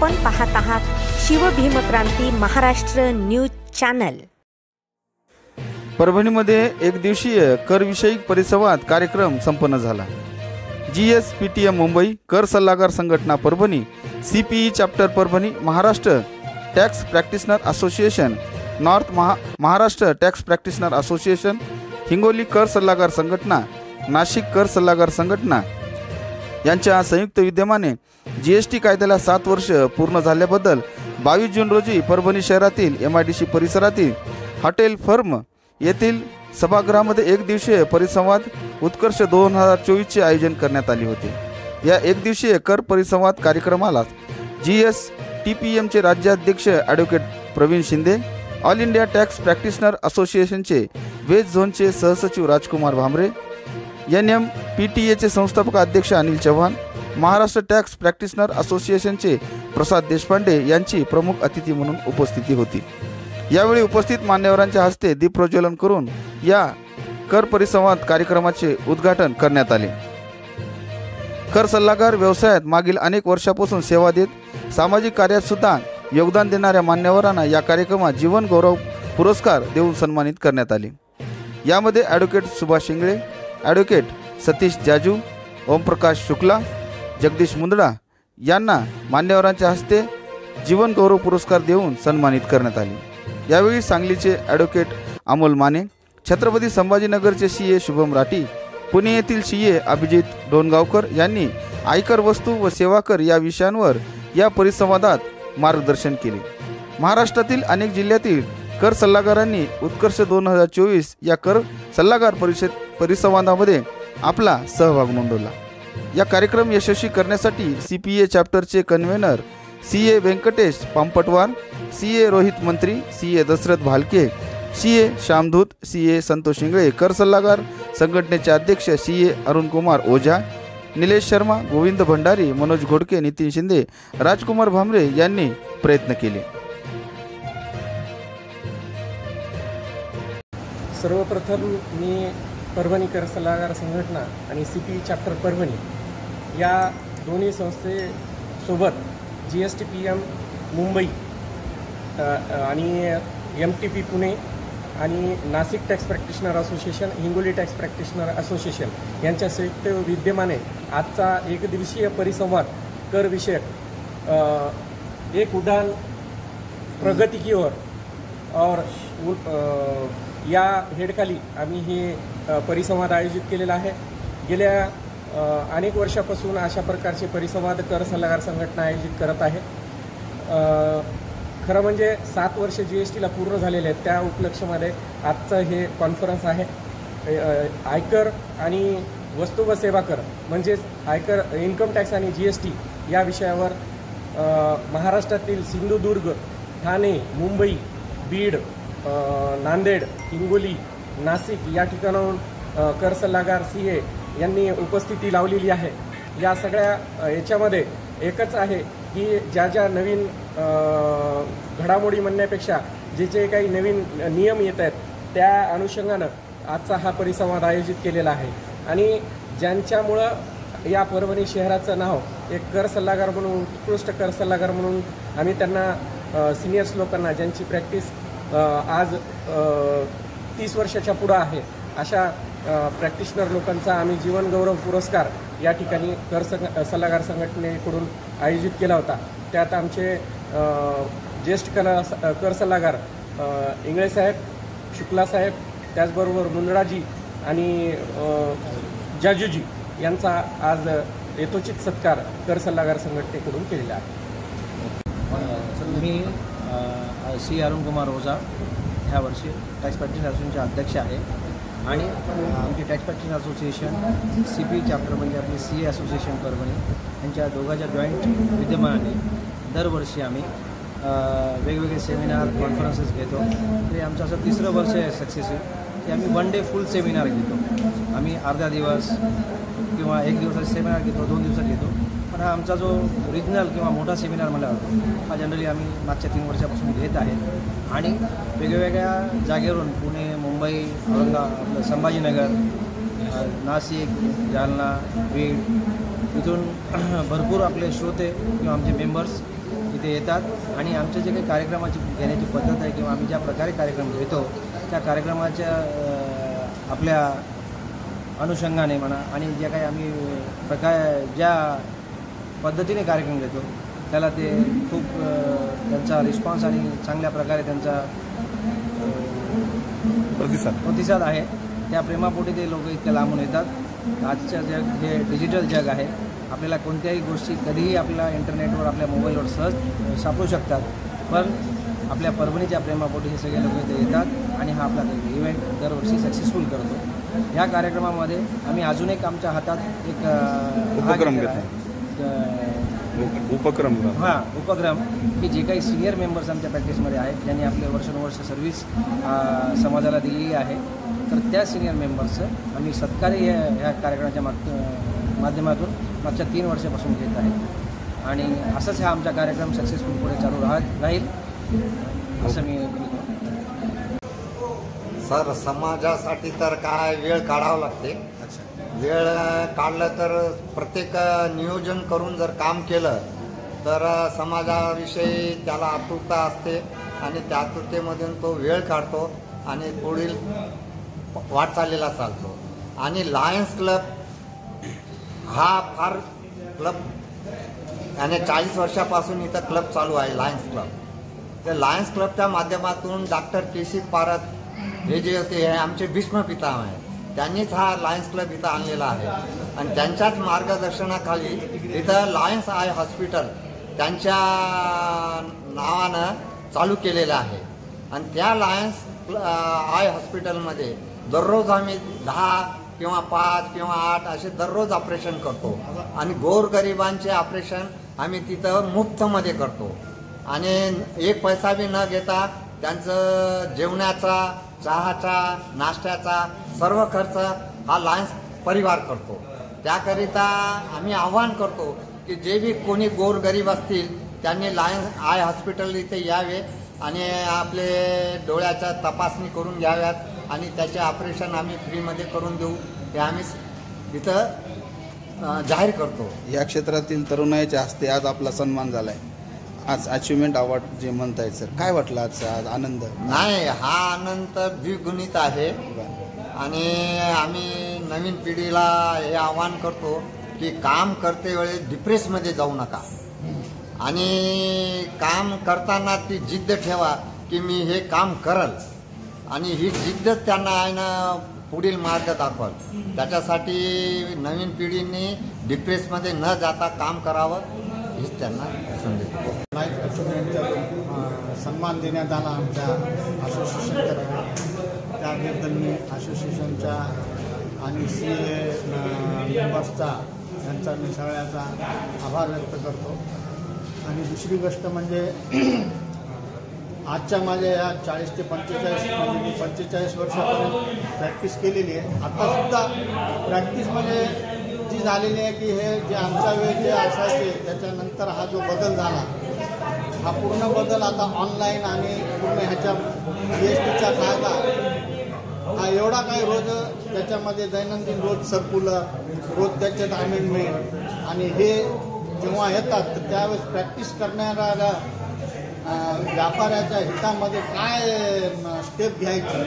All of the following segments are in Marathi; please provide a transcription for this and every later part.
आपण पाहत आहात शिवभीमक्रांती महाराष्ट्र न्यूज चॅनल। परभणीमध्ये एक दिवसीय करविषयक परिसंवाद कार्यक्रम संपन्न झाला। GSPTM मुंबई, कर सल्लागार संघटना Parbhani, CPE chapter Parbhani, Maharashtra tax practitioner association, north Maharashtra tax practitioner association, Hingoli कर सल्लागार संघटना, नाशिक कर सल्लागार संघटना यांच्या संयुक्त विद्यमाने GST कायद्याला 7 वर्ष पूर्ण झाल्याबद्दल 22 जून रोजी परभणी शहरातील MIDC परिसरातील हॉटेल फर्म येथील सभागृहामध्ये एक दिवसीय परिसंवाद उत्कर्ष 2024 चे आयोजन करण्यात आले होते। या एक दिवसीय कर परिसंवाद कार्यक्रमाला GSTPM चे राज्याध्यक्ष advocate Pravin Shinde, all India tax practitioner असोसिएशनचे वेस्ट झोनचे सहसचिव राजकुमार भामरे, NMPTA चे संस्थापक अध्यक्ष अनिल चव्हाण, महाराष्ट्र टॅक्स प्रॅक्टिशनर असोसिएशनचे प्रसाद देशपांडे यांची प्रमुख अतिथी म्हणून उपस्थिती होती। यावेळी उपस्थित मान्यवरांच्या हस्ते दीप प्रज्वलन करून या कर परिसंवाद कार्यक्रमाचे उद्घाटन करण्यात आले। कर सल्लागार व्यवसायात मागील अनेक वर्षापासून सेवा देत सामाजिक कार्यात सुद्धा योगदान देणाऱ्या मान्यवरांना या कार्यक्रमात जीवन गौरव पुरस्कार देऊन सन्मानित करण्यात आले। यामध्ये ॲडव्होकेट सुभाष शिंगळे, ॲडव्होकेट सतीश जाजू, ओमप्रकाश शुक्ला, जगदीश मुंदडा यांना मान्यवरांच्या हस्ते जीवन गौरव पुरस्कार देऊन सन्मानित करण्यात आले। यावेळी सांगलीचे ॲडव्होकेट अमोल माने, छत्रपती संभाजीनगरचे CA शुभम राठी, पुणे येथील CA अभिजित डोनगावकर यांनी आयकर वस्तू व सेवा कर या विषयांवर या परिसंवादात मार्गदर्शन केले। महाराष्ट्रातील अनेक जिल्ह्यातील कर सल्लागारांनी उत्कर्ष 2024 या कर सल्लागार परिसंवादामध्ये आपला सहभाग नोंदवला। या कार्यक्रम यशस्वी करण्यासाठी CPA चॅप्टरचे convener CA Venkatesh Pampatwar, CA Rohit Mantri, CA Dasharath Bhalke, CA श्यामधूत, CA Santosh Ingale, कर सल्लागार संघटनेचे अध्यक्ष CA अरुण कुमार ओझा, निलेश शर्मा, गोविंद भंडारी, मनोज घोडके, नितीन शिंदे, राजकुमार भामरे यांनी प्रयत्न केले। सर्वप्रथम मी परभणी कर सल्लागार संघटना आणि CPE चॅप्टर परभणी या दोन्ही संस्थेसोबत GSTPM मुंबई आणि MTP पुणे आणि Nashik tax practitioner association, Hingoli tax practitioner association यांच्या संयुक्त विद्यमाने आजचा एक दिवसीय परिसंवाद कर विषयक एक उड़ान प्रगति की ओर और या हेडखाली आम्ही हे परिसंवाद आयोजित केलेला आहे। गेल्या अनेक वर्षापासून अशा प्रकारचे परिसंवाद कर सल्लागार संघटना आयोजित करत आहे। खरं म्हणजे 7 वर्ष GSTला पूर्ण झालेले आहेत, त्या उपलक्षामध्ये आजचं हे कॉन्फरन्स आहे। आयकर आणि वस्तू व सेवा कर म्हणजेच आयकर, इन्कम टॅक्स आणि GST या विषयावर महाराष्ट्रातील सिंधुदुर्ग, ठाणे, मुंबई, बीड, नांदेड, हिंगोली, नाशिक या ठिकाणाहून कर सल्लागार CA यांनी उपस्थिती लावलेली आहे। या सगळ्या याच्यामध्ये एकच आहे की ज्या नवीन घडामोडी म्हणण्यापेक्षा जे काही नवीन नियम येत आहेत त्या अनुषंगानं आजचा हा परिसंवाद आयोजित केलेला आहे। आणि ज्यांच्यामुळं या परभणी शहराचं नाव एक कर सल्लागार म्हणून, उत्कृष्ट कर सल्लागार म्हणून आम्ही त्यांना सिनियर्स लोकांना ज्यांची प्रॅक्टिस आज 30 वर्षाच्या पुढं आहे अशा प्रॅक्टिशनर लोकांचा आम्ही जीवन गौरव पुरस्कार या ठिकाणी कर सल्लागार संघटनेकडून आयोजित केला होता। त्यात आमचे ज्येष्ठ कर सल्लागार इंगळे साहेब, शुक्ला साहेब, त्याचबरोबर मुंदडाजी आणि जाजूजी यांचा आज यथोचित सत्कार कर सल्लागार संघटनेकडून केलेला आहे। मी C अरुण कुमार ओझा ह्या वर्षी टॅक्स प्रॅक्टिशनर असोसिएशनचे अध्यक्ष आहे आणि आमची tax practitioner association CPE chapter म्हणजे आपली CA असोसिएशन परभणी यांच्या दोघांच्या जॉईंट विद्यमानाने दरवर्षी आम्ही वेगवेगळे सेमिनार, कॉन्फरन्सेस घेतो। तरी आमचं असं 3रं वर्ष आहे सक्सेसिव्ह की आम्ही 1 डे फुल सेमिनार घेतो। आम्ही अर्धा दिवस किंवा 1 दिवसाचा सेमिनार घेतो, 2 दिवसात घेतो, पण हा आमचा जो ओरिजिनल किंवा मोठा सेमिनार म्हणला जातो हा जनरली आम्ही मागच्या 3 वर्षापासून घेत आहे। आणि वेगवेगळ्या जागेवरून पुणे, मुंबई, औरंगाबाद, संभाजीनगर, नाशिक, जालना, बीड इथून भरपूर आपले श्रोते किंवा आमचे मेंबर्स इथे येतात आणि आमचे जे काही कार्यक्रमाची घेण्याची पद्धत आहे किंवा आम्ही ज्या प्रकारे कार्यक्रम घेतो त्या कार्यक्रमाच्या आपल्या अनुषंगाने म्हणा आणि ज्या काही आम्ही ज्या पद्धतीने कार्यक्रम घेतो त्याला ते खूप त्यांचा रिस्पॉन्स आणि चांगल्या प्रकारे त्यांचा प्रतिसाद आहे. त्या प्रेमापोटी ते लोक इतक्या लांबून येतात. आजच्या जग हे डिजिटल जग आहे. आपल्याला कोणत्याही गोष्टी कधीही आपल्या इंटरनेटवर आपल्या मोबाईलवर सहज सापडू शकतात. पण आपल्या परभणीच्या प्रेमापोटी हे सगळे लोक इथे येतात आणि हा आपला इव्हेंट दरवर्षी सक्सेसफुल करतो. ह्या कार्यक्रमामध्ये आम्ही अजून एक आमच्या हातात एक उपक्रम की जे काही सिनियर मेंबर्स आमच्या प्रॅक्टिसमध्ये आहेत ज्यांनी आपले वर्षानुवर्ष सर्व्हिस समाजाला दिलेली आहे तर त्या सिनियर मेंबर्सचं आम्ही सत्कारही ह्या कार्यक्रमाच्या माध्यमातून मागच्या 3 वर्षापासून घेत आहे आणि असंच हा आमचा कार्यक्रम सक्सेसफुल पुढे चालू राहील असं मी सर. समाजासाठी तर काय वेळ काढावं लागते. वेळ काढलं तर प्रत्येक नियोजन करून जर काम केलं तर समाजाविषयी त्याला आतुरता असते आणि त्या आतुरतेमधून तो वेळ काढतो आणि पुढील वाटचालीला चालतो. आणि लायन्स क्लब हा फार क्लब आणि 40 वर्षापासून इथं क्लब चालू आहे लायन्स क्लब. त्या लायन्स क्लबच्या माध्यमातून डॉक्टर TC पारत हे जे होते हे आमचे भीष्म पितामह आहे. त्यांनीच हा लायन्स क्लब इथं आणलेला आहे आणि त्यांच्याच मार्गदर्शनाखाली इथं लायन्स आय हॉस्पिटल त्यांच्या नावानं चालू केलेलं आहे. आणि त्या लायन्स आय हॉस्पिटलमध्ये दररोज आम्ही 10 किंवा 5 किंवा 8 असे दररोज ऑपरेशन करतो आणि गोरगरिबांचे ऑपरेशन आम्ही तिथं मुफ्तमध्ये करतो आणि 1 पैसा बी न घेता त्यांचं जेवणाचा, चहाचा, नाश्त्याचा सर्व खर्च हा लायन्स परिवार करतो. त्याकरिता आम्ही आवाहन करतो की जे बी कोणी गोरगरीब असतील त्यांनी लायन्स आय हॉस्पिटल इथे यावे आणि आपले डोळ्याच्या तपासणी करून घ्याव्यात आणि त्याचे ऑपरेशन आम्ही फ्रीमध्ये करून देऊ हे आम्ही इथं जाहीर करतो. या क्षेत्रातील तरुणाईच्या हस्ते आज आपला सन्मान झाला आहे. आज अचिव्हमेंट अवॉर्ड जे म्हणताय सर, काय वाटलं आज आनंद? नाही, हा आनंद द्विगुणित आहे आणि आम्ही नवीन पिढीला हे आवाहन करतो की काम करते वेळेस डिप्रेसमध्ये जाऊ नका आणि काम करताना ती जिद्द ठेवा की मी हे काम करल आणि ही जिद्दच त्यांना आहे ना पुढील मार्ग दाखवल. त्याच्यासाठी नवीन पिढीने डिप्रेसमध्ये न जाता काम करावं हीच त्यांना संदेश. लाईफ अचिव्हमेंटचा सन्मान देण्यात आला आमच्या असोसिएशनतर्फे. त्याबद्दल मी असोसिएशनच्या आणि CA मेंबर्सचा यांचा मी सगळ्याचा आभार व्यक्त करतो. आणि दुसरी गोष्ट म्हणजे आजच्या माझ्या या 40 ते 45 म्हणजे मी 45 वर्षापर्यंत प्रॅक्टिस केलेली आहे. आत्तासुद्धा प्रॅक्टिसमध्ये जी झालेली आहे की हे जे आमच्या वेळ जे असायचे त्याच्यानंतर हा जो बदल झाला हा पूर्ण बदल आता ऑनलाईन आणि पूर्ण ह्याच्या GSTचा कायदा हा एवढा काही रोज त्याच्यामध्ये दैनंदिन रोज सर्क्युलर रोज त्याच्यात अमेंडमेंट आणि हे जेव्हा येतात तर त्यावेळेस प्रॅक्टिस करणाऱ्या व्यापाऱ्याच्या हितामध्ये काय स्टेप घ्यायची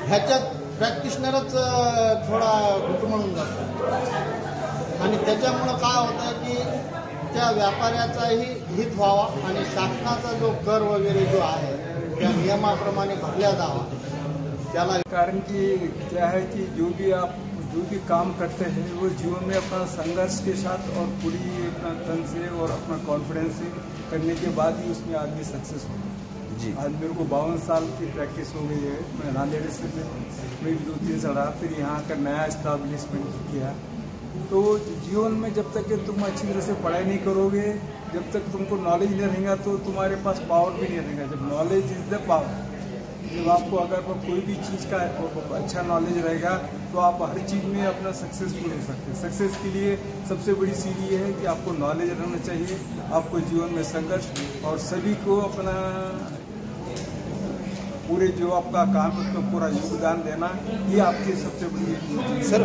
ह्याच्यात प्रॅक्टिशनरच थोडा घुटमळून जातो आणि त्याच्यामुळं काय होतं की त्या व्यापाऱ्याचाही हित व्हावा आणि शासनाचा जो कर वगैरे जो आहे त्या नियमाप्रमाणे भरल्या जावा त्याला. कारण कि क्या है कि जो भी काम करते हैं वो जीवन में अपना संघर्ष के साथ और पूरी अपना तन से और अपना कॉन्फिडेंस से करने के बाद ही उसमें आदमी सक्सेस होता है. जी आज मेरे को 52 साल की प्रैक्टिस हो गई है. मैं नांदेड़ से मैं 2-3 साल रहा, फिर यहाँ का नया इस्टेब्लिशमेंट किया. तो जीवन में जब तक कि तुम अच्छी तरह से पढ़ाई नहीं करोगे, जब तक तुमको नॉलेज नहीं रहेगा तो तुम्हारे पास पावर भी नहीं रहेगा. जब नॉलेज इज द पावर, जब आपको अगर कोई भी चीज़ का अच्छा नॉलेज रहेगा तो आप हर चीज़ में अपना सक्सेसफुल हो सकते हैं. सक्सेस के लिए सबसे बड़ी सीढ़ी ये है कि आपको नॉलेज रहना चाहिए, आपको जीवन में संघर्ष और सभी को अपना पूरे जो आपका काम है उसमें पूरा योगदान देना, ये आपकी सबसे बड़ी. सर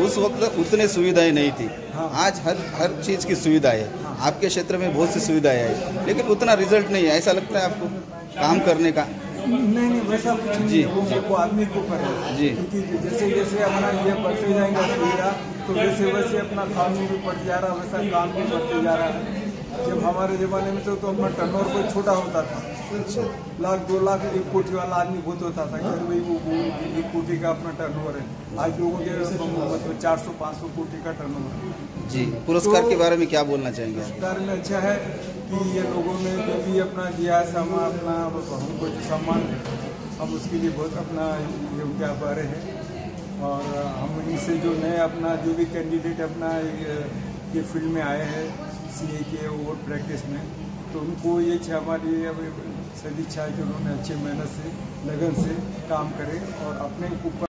उस वक्त उतने सुविधाएं नहीं थी. हाँ. आज हर चीज़ की सुविधा है. हाँ. आपके क्षेत्र में बहुत सी सुविधाएं हैं, लेकिन उतना रिजल्ट नहीं है, ऐसा लगता है आपको काम करने का? नहीं, वैसा कुछ नहीं है, वो आदमी के ऊपर है जी। क्योंकि जैसे जैसे अपना ये बढ़ते जाएंगे सुविधा, तो वैसे वैसे अपना कानून भी बढ़ जा रहा है, वैसा काम भी बढ़ते जा रहा है। जब हमारे ज़माने में तो अपना टर्नओवर बहुत छोटा होता था, 1,00,000 2 लाख 1 कोटी वाला आदमी बहुत होता था कि भाई वो 1 कोटी का अपना टर्नओवर है। आज लोगों के मतलब 400-500 कोटी का टर्नओवर है। जी, पुरस्कार के बारे में क्या बोलना चाहेंगे? पुरस्कार में अच्छा है कि ये लोगों ने जो भी अपना दिया है सामान, अपना हमको जो सम्मान, हम उसके लिए बहुत अपना योग्य आभारी है। और हम इनसे जो नए अपना जो भी कैंडिडेट अपना ये फील्ड में आए हैं CA के और प्रैक्टिस में, तो उनको ये हमारी सदिच्छा है कि उन्होंने अच्छे मेहनत से लगन से काम करें और अपने ऊपर